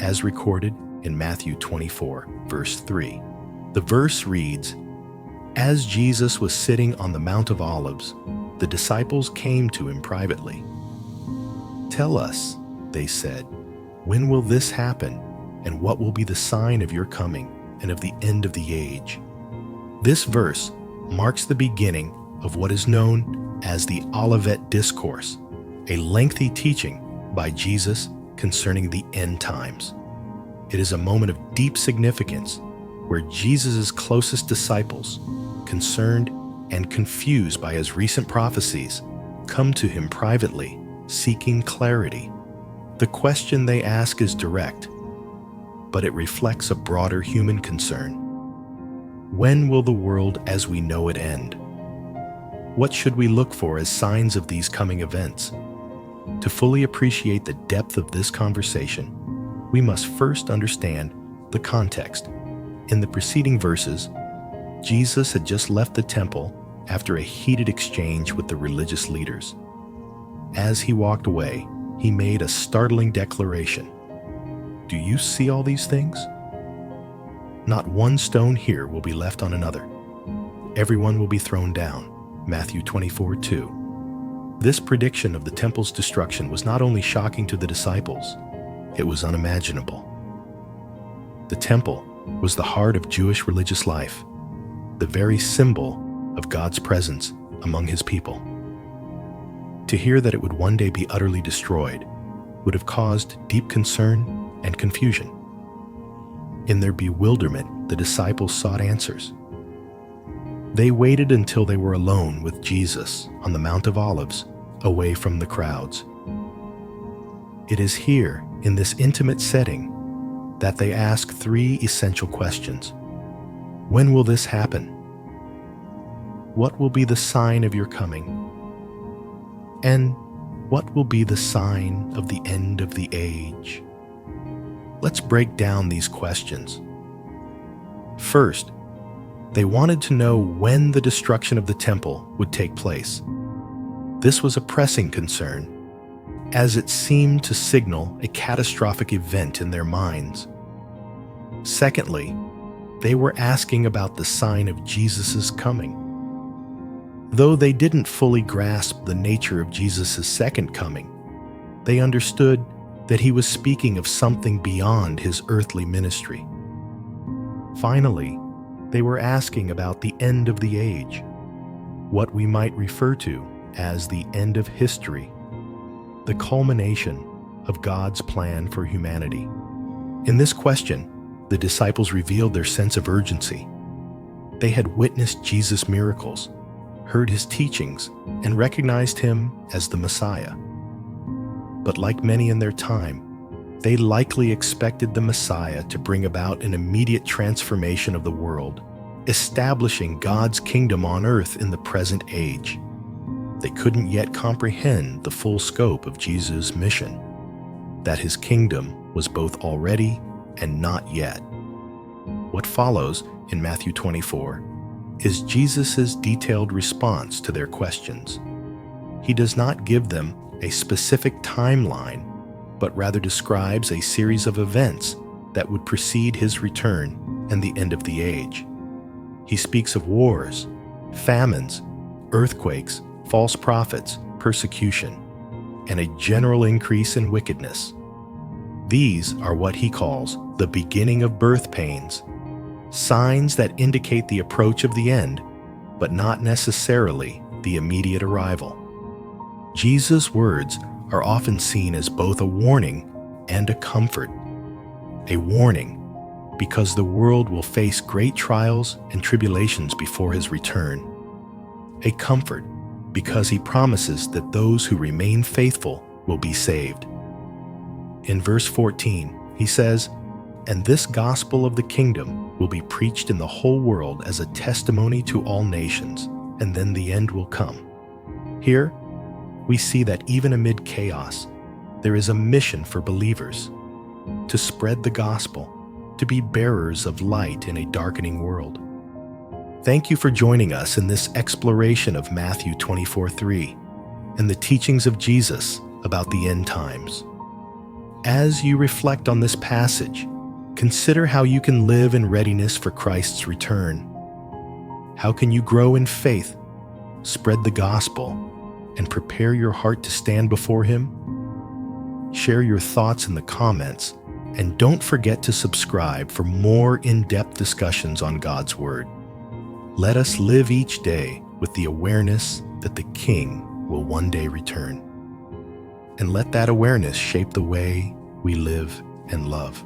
as recorded in Matthew 24, verse 3. The verse reads, "As Jesus was sitting on the Mount of Olives, the disciples came to him privately. 'Tell us,' they said, 'when will this happen, and what will be the sign of your coming and of the end of the age?'" This verse marks the beginning of what is known as the Olivet Discourse, a lengthy teaching by Jesus concerning the end times. It is a moment of deep significance where Jesus' closest disciples, concerned and confused by his recent prophecies, come to him privately, seeking clarity. The question they ask is direct, but it reflects a broader human concern. When will the world as we know it end? What should we look for as signs of these coming events? To fully appreciate the depth of this conversation, we must first understand the context. In the preceding verses, Jesus had just left the temple after a heated exchange with the religious leaders. As he walked away, he made a startling declaration. "Do you see all these things? Not one stone here will be left on another. Everyone will be thrown down." Matthew 24:2. This prediction of the temple's destruction was not only shocking to the disciples, it was unimaginable. The temple was the heart of Jewish religious life, the very symbol of God's presence among his people. To hear that it would one day be utterly destroyed would have caused deep concern and confusion. In their bewilderment, the disciples sought answers. They waited until they were alone with Jesus on the Mount of Olives, away from the crowds. It is here, in this intimate setting, that they ask three essential questions. When will this happen? What will be the sign of your coming? And what will be the sign of the end of the age? Let's break down these questions. First, they wanted to know when the destruction of the temple would take place. This was a pressing concern, as it seemed to signal a catastrophic event in their minds. Secondly, they were asking about the sign of Jesus' coming. Though they didn't fully grasp the nature of Jesus' second coming, they understood that he was speaking of something beyond his earthly ministry. Finally, they were asking about the end of the age, what we might refer to as the end of history, the culmination of God's plan for humanity. In this question, the disciples revealed their sense of urgency. They had witnessed Jesus' miracles, heard his teachings, and recognized him as the Messiah. But like many in their time, they likely expected the Messiah to bring about an immediate transformation of the world, establishing God's kingdom on earth in the present age. They couldn't yet comprehend the full scope of Jesus' mission, that his kingdom was both already and not yet. What follows in Matthew 24 is Jesus' detailed response to their questions. He does not give them a specific timeline, but rather describes a series of events that would precede his return and the end of the age. He speaks of wars, famines, earthquakes, false prophets, persecution, and a general increase in wickedness. These are what he calls the beginning of birth pains, signs that indicate the approach of the end, but not necessarily the immediate arrival. Jesus' words are often seen as both a warning and a comfort. A warning, because the world will face great trials and tribulations before his return. A comfort, because he promises that those who remain faithful will be saved. In verse 14, he says, "And this gospel of the kingdom will be preached in the whole world as a testimony to all nations, and then the end will come." Here, we see that even amid chaos, there is a mission for believers to spread the gospel, to be bearers of light in a darkening world. Thank you for joining us in this exploration of Matthew 24:3 and the teachings of Jesus about the end times. As you reflect on this passage, consider how you can live in readiness for Christ's return. How can you grow in faith, spread the gospel, and prepare your heart to stand before Him? Share your thoughts in the comments, and don't forget to subscribe for more in-depth discussions on God's Word. Let us live each day with the awareness that the King will one day return. And let that awareness shape the way we live and love.